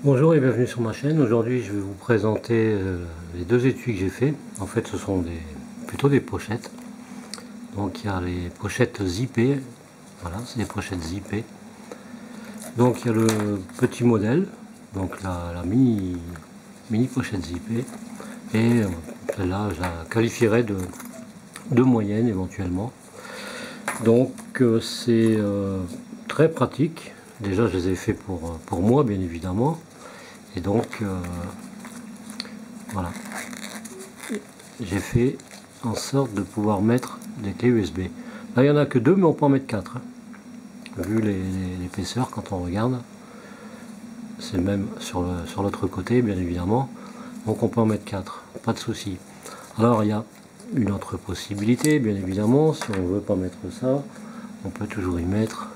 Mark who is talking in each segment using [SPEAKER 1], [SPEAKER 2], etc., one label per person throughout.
[SPEAKER 1] Bonjour et bienvenue sur ma chaîne. Aujourd'hui je vais vous présenter les deux étuis que j'ai fait. En fait ce sont plutôt des pochettes. Donc il y a les pochettes zippées. Voilà, c'est des pochettes zippées. Donc il y a le petit modèle, donc la mini pochette zippée. Et celle-là je la qualifierais de moyenne éventuellement. Donc c'est très pratique. Déjà je les ai fait pour moi bien évidemment. Et donc voilà, j'ai fait en sorte de pouvoir mettre des clés USB. Là il n'y en a que deux mais on peut en mettre quatre, hein. Vu l'épaisseur quand on regarde, c'est le même sur l'autre côté bien évidemment. Donc on peut en mettre quatre, pas de souci. Alors il y a une autre possibilité bien évidemment, si on ne veut pas mettre ça, on peut toujours y mettre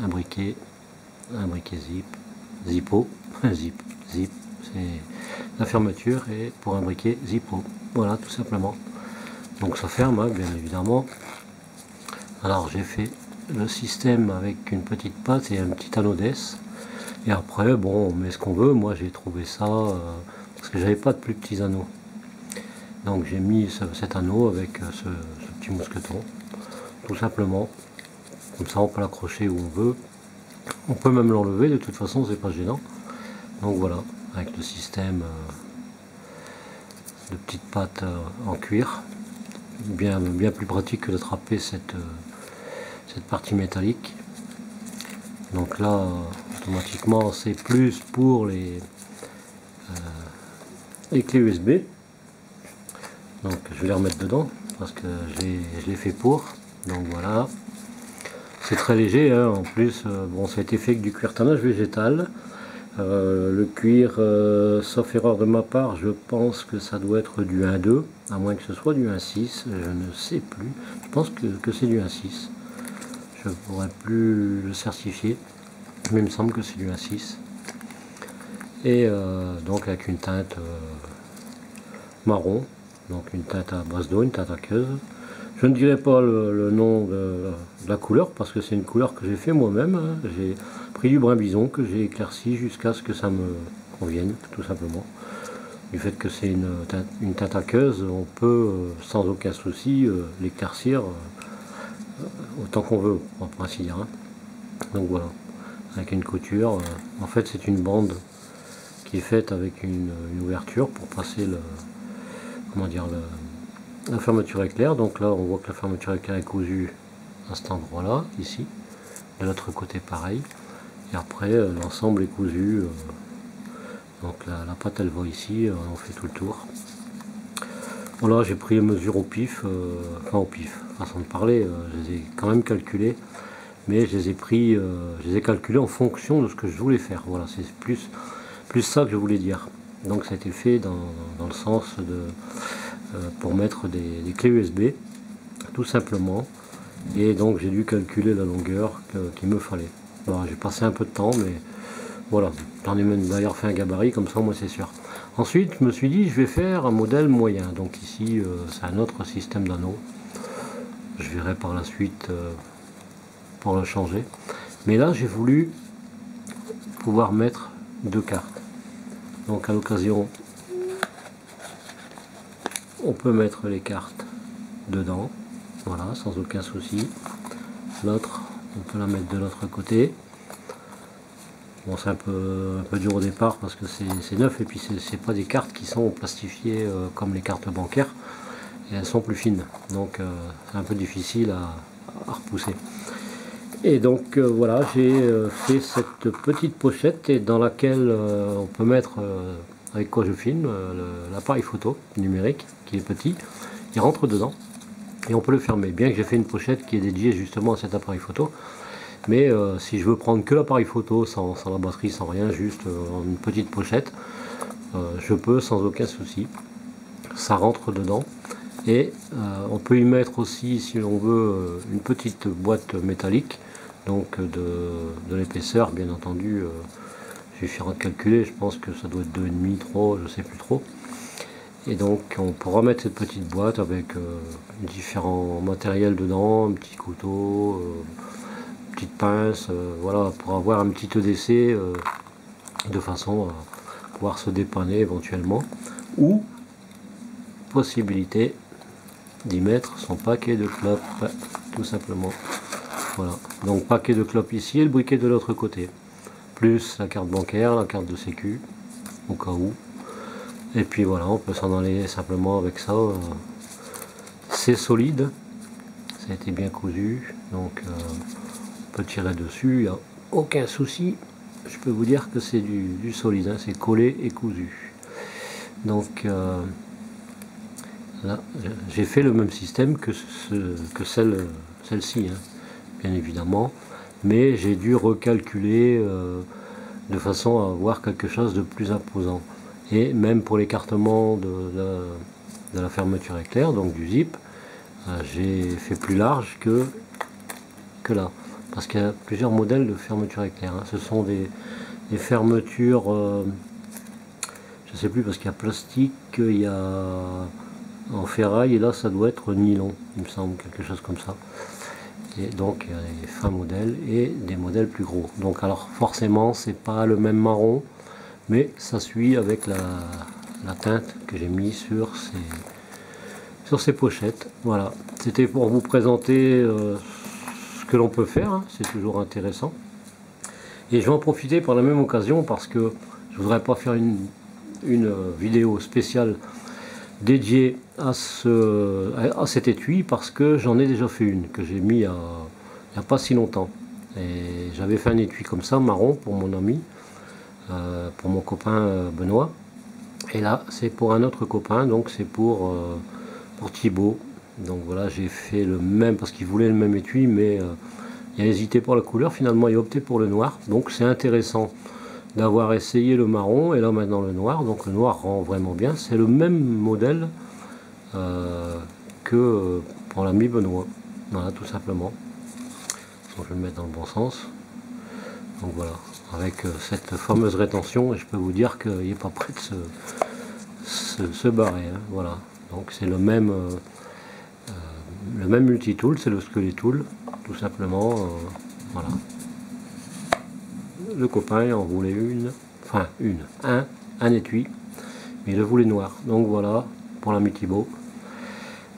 [SPEAKER 1] un briquet Zippo, zip, c'est la fermeture et pour un briquet Zippo. Voilà, tout simplement. Donc ça ferme, hein, bien évidemment. Alors j'ai fait le système avec une petite patte et un petit anneau d'ess. Et après, bon, on met ce qu'on veut. Moi j'ai trouvé ça parce que j'avais pas de plus petits anneaux. Donc j'ai mis cet anneau avec ce petit mousqueton, tout simplement. Comme ça on peut l'accrocher où on veut. On peut même l'enlever, de toute façon c'est pas gênant. Donc voilà, avec le système de petites pattes en cuir, bien plus pratique que d'attraper cette partie métallique. Donc là, automatiquement, c'est plus pour les clés USB. Donc je vais les remettre dedans parce que je l'ai fait pour. Donc voilà, c'est très léger, hein. En plus, bon, ça a été fait avec du cuir tannage végétal. Le cuir, sauf erreur de ma part, je pense que ça doit être du 1,2, à moins que ce soit du 1,6, je ne sais plus. Je pense que c'est du 1,6. Je ne pourrais plus le certifier, mais il me semble que c'est du 1,6. Et donc avec une teinte marron, donc une teinte à base d'eau, une teinte aqueuse. Je ne dirai pas le nom de la couleur parce que c'est une couleur que j'ai fait moi-même, hein. J'ai pris du brun bison que j'ai éclairci jusqu'à ce que ça me convienne, tout simplement. Du fait que c'est une teinte aqueuse, on peut sans aucun souci l'éclaircir autant qu'on veut, on va ainsi dire, hein. Donc voilà, avec une couture. En fait c'est une bande qui est faite avec une ouverture pour passer comment dire, la fermeture éclair. Donc là on voit que la fermeture éclair est cousue à cet endroit là, ici. De l'autre côté pareil. Et après l'ensemble est cousu. Donc la pâte elle va ici, on fait tout le tour. Voilà, j'ai pris les mesures au pif, enfin au pif, façon de parler, je les ai quand même calculées, mais je les ai calculées en fonction de ce que je voulais faire. Voilà, c'est plus ça que je voulais dire. Donc ça a été fait dans le sens de pour mettre des clés USB, tout simplement. Et donc j'ai dû calculer la longueur qu'il me fallait. Bon, j'ai passé un peu de temps, mais voilà, j'en ai même d'ailleurs fait un gabarit, comme ça moi c'est sûr. Ensuite je me suis dit je vais faire un modèle moyen. Donc ici c'est un autre système d'anneaux. Je verrai par la suite pour le changer. Mais là j'ai voulu pouvoir mettre deux cartes. Donc à l'occasion on peut mettre les cartes dedans. Voilà, sans aucun souci. L'autre, on peut la mettre de l'autre côté. Bon, c'est un peu dur au départ parce que c'est neuf et puis c'est pas des cartes qui sont plastifiées comme les cartes bancaires et elles sont plus fines. Donc c'est un peu difficile à repousser. Et donc voilà, j'ai fait cette petite pochette et dans laquelle on peut mettre avec quoi je filme l'appareil photo numérique qui est petit. Il rentre dedans. Et on peut le fermer, bien que j'ai fait une pochette qui est dédiée justement à cet appareil photo. Mais si je veux prendre que l'appareil photo, sans la batterie, sans rien, juste une petite pochette, je peux sans aucun souci. Ça rentre dedans. Et on peut y mettre aussi, si l'on veut, une petite boîte métallique, donc de l'épaisseur, bien entendu. J'ai fait calculer, je pense que ça doit être 2,5, 3, je sais plus trop. Et donc on pourra mettre cette petite boîte avec différents matériels dedans, un petit couteau, petite pince, voilà, pour avoir un petit EDC de façon à pouvoir se dépanner éventuellement, ou possibilité d'y mettre son paquet de clopes, tout simplement. Voilà, donc paquet de clopes ici et le briquet de l'autre côté, plus la carte bancaire, la carte de sécu, au cas où. Et puis voilà, on peut s'en aller simplement avec ça. C'est solide, ça a été bien cousu, donc on peut tirer dessus, il n'y a aucun souci. Je peux vous dire que c'est du solide, hein, c'est collé et cousu. Donc là, j'ai fait le même système que celle-ci, hein, bien évidemment, mais j'ai dû recalculer de façon à avoir quelque chose de plus imposant. Et même pour l'écartement de la fermeture éclair, donc du zip, j'ai fait plus large que là. Parce qu'il y a plusieurs modèles de fermeture éclair. Hein. Ce sont des fermetures, je ne sais plus, parce qu'il y a plastique, il y a en ferraille, et là ça doit être nylon, il me semble, quelque chose comme ça. Et donc il y a des fins modèles et des modèles plus gros. Donc alors forcément c'est pas le même marron, mais ça suit avec la teinte que j'ai mis sur ces pochettes. Voilà, c'était pour vous présenter ce que l'on peut faire, hein. C'est toujours intéressant. Et je vais en profiter par la même occasion parce que je voudrais pas faire une vidéo spéciale dédiée à cet étui, parce que j'en ai déjà fait une que j'ai mis il n'y a pas si longtemps. Et j'avais fait un étui comme ça, marron, pour mon ami, pour mon copain Benoît. Et là c'est pour un autre copain, donc c'est pour Thibaut. Donc voilà, j'ai fait le même parce qu'il voulait le même étui, mais il a hésité pour la couleur, finalement il a opté pour le noir. Donc c'est intéressant d'avoir essayé le marron et là maintenant le noir. Donc le noir rend vraiment bien, c'est le même modèle que pour l'ami Benoît. Voilà, tout simplement. Donc, je vais le mettre dans le bon sens. Donc voilà, avec cette fameuse rétention, et je peux vous dire qu'il n'est pas prêt de se barrer, hein. Voilà, donc c'est le même multitool, c'est le Skeletool, tout simplement. Voilà, le copain en voulait un étui, mais il le voulait noir. Donc voilà pour l'ami Thibaut,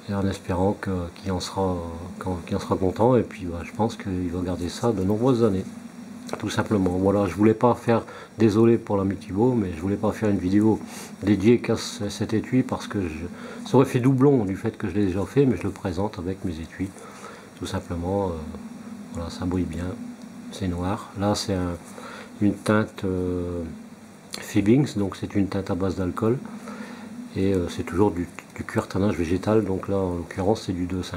[SPEAKER 1] et en espérant qu'il en sera content. Et puis je pense qu'il va garder ça de nombreuses années, tout simplement. Voilà, je voulais pas faire, désolé pour l'ami Thibaut, mais je voulais pas faire une vidéo dédiée qu'à cet étui parce que ça aurait fait doublon du fait que je l'ai déjà fait, mais je le présente avec mes étuis, tout simplement. Voilà, ça brille bien, c'est noir. Là c'est une teinte Fiebings, donc c'est une teinte à base d'alcool, et c'est toujours du cuir tannage végétal, donc là en l'occurrence c'est du 2,5.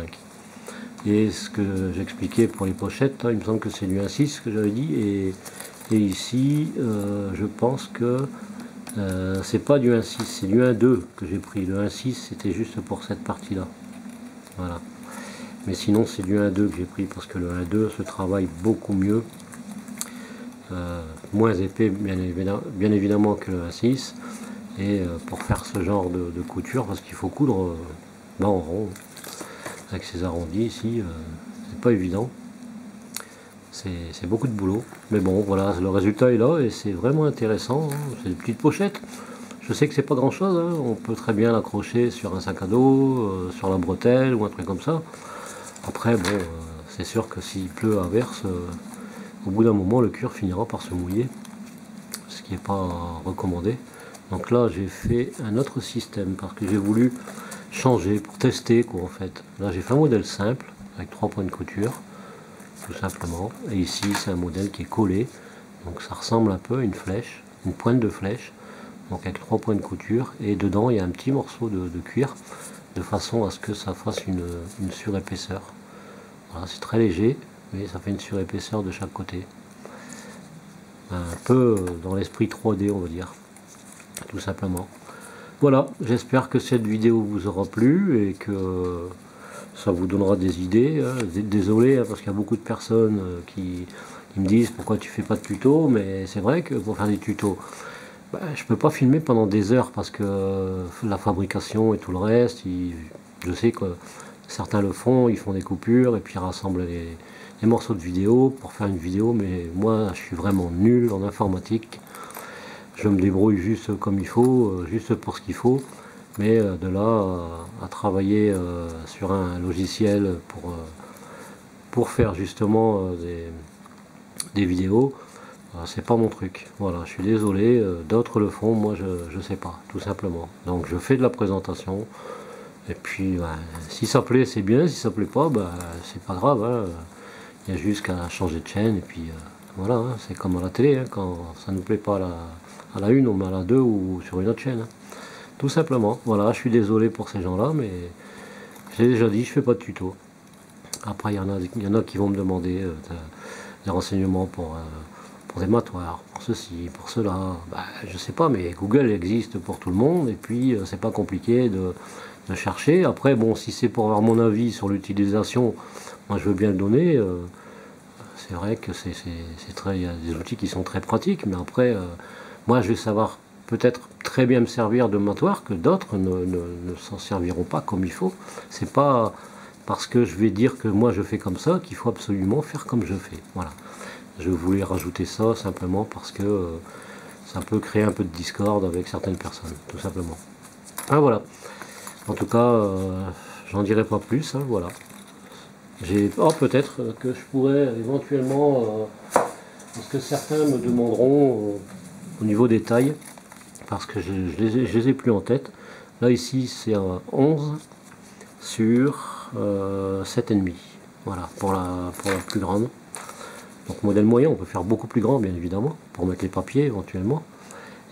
[SPEAKER 1] Et ce que j'expliquais pour les pochettes, hein, il me semble que c'est du 1,6 que j'avais dit, et ici je pense que c'est pas du 1,6, c'est du 1,2 que j'ai pris. Le 1,6 c'était juste pour cette partie là, voilà, mais sinon c'est du 1,2 que j'ai pris parce que le 1,2 se travaille beaucoup mieux, moins épais bien évidemment que le 1,6, et pour faire ce genre de couture, parce qu'il faut coudre en rond avec ces arrondis ici, c'est pas évident, c'est beaucoup de boulot, mais bon voilà, le résultat est là et c'est vraiment intéressant, hein. C'est des petites pochettes, je sais que c'est pas grand chose, hein. On peut très bien l'accrocher sur un sac à dos, sur la bretelle ou un truc comme ça. Après bon, c'est sûr que s'il pleut à verse, au bout d'un moment le cuir finira par se mouiller, ce qui n'est pas recommandé. Donc là j'ai fait un autre système parce que j'ai voulu changer pour tester quoi en fait. Là j'ai fait un modèle simple avec 3 points de couture, tout simplement, et ici c'est un modèle qui est collé, donc ça ressemble un peu à une flèche, une pointe de flèche, donc avec 3 points de couture, et dedans il y a un petit morceau de cuir de façon à ce que ça fasse une surépaisseur. Voilà, c'est très léger mais ça fait une surépaisseur de chaque côté, un peu dans l'esprit 3D on va dire, tout simplement. Voilà, j'espère que cette vidéo vous aura plu et que ça vous donnera des idées. Désolé, hein, parce qu'il y a beaucoup de personnes qui me disent pourquoi tu fais pas de tuto, mais c'est vrai que pour faire des tutos, je peux pas filmer pendant des heures parce que la fabrication et tout le reste, je sais que certains le font, ils font des coupures et puis ils rassemblent les morceaux de vidéo pour faire une vidéo, mais moi je suis vraiment nul en informatique. je me débrouille juste comme il faut, juste pour ce qu'il faut. Mais de là à travailler sur un logiciel pour faire justement des vidéos, c'est pas mon truc. Voilà, je suis désolé, d'autres le font, moi je sais pas, tout simplement. Donc je fais de la présentation, et puis si ça plaît c'est bien, si ça plaît pas, c'est pas grave, hein. Il y a juste qu'à changer de chaîne, et puis voilà, hein. C'est comme à la télé, hein. Quand ça ne nous plaît pas à la une, on met à la 2 ou sur une autre chaîne, hein. Tout simplement. Voilà, je suis désolé pour ces gens-là, mais j'ai déjà dit, je fais pas de tuto. Après, il y en a qui vont me demander des renseignements pour des matoirs, pour ceci, pour cela. Je sais pas, mais Google existe pour tout le monde, et puis c'est pas compliqué de chercher. Après, bon, si c'est pour avoir mon avis sur l'utilisation, moi je veux bien le donner. C'est vrai que il y a des outils qui sont très pratiques, mais après, moi je vais savoir peut-être très bien me servir de matoir que d'autres ne s'en serviront pas comme il faut. C'est pas parce que je vais dire que moi je fais comme ça qu'il faut absolument faire comme je fais. Voilà. Je voulais rajouter ça simplement parce que ça peut créer un peu de discorde avec certaines personnes, tout simplement. Ah voilà. En tout cas, j'en dirai pas plus, hein, voilà. Peut-être que je pourrais éventuellement, parce que certains me demanderont au niveau des tailles, parce que je les ai plus en tête. Là ici c'est un 11 sur 7,5. Voilà, pour la plus grande. Donc modèle moyen, on peut faire beaucoup plus grand bien évidemment, pour mettre les papiers éventuellement.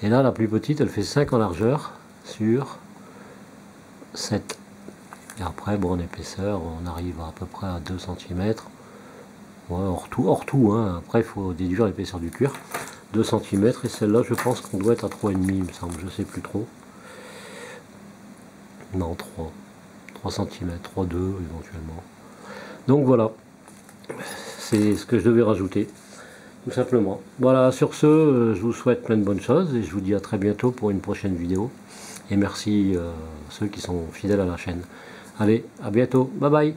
[SPEAKER 1] Et là la plus petite, elle fait 5 en largeur sur 7. Et après, bon, en épaisseur, on arrive à peu près à 2 cm. Ouais, hors tout, hein. Après il faut déduire l'épaisseur du cuir. 2 cm, et celle-là je pense qu'on doit être à 3,5 il me semble, je sais plus trop. Non, 3 cm, 3,2 éventuellement. Donc voilà, c'est ce que je devais rajouter, tout simplement. Voilà, sur ce, je vous souhaite plein de bonnes choses, et je vous dis à très bientôt pour une prochaine vidéo. Et merci ceux qui sont fidèles à la chaîne. Allez, à bientôt, bye bye.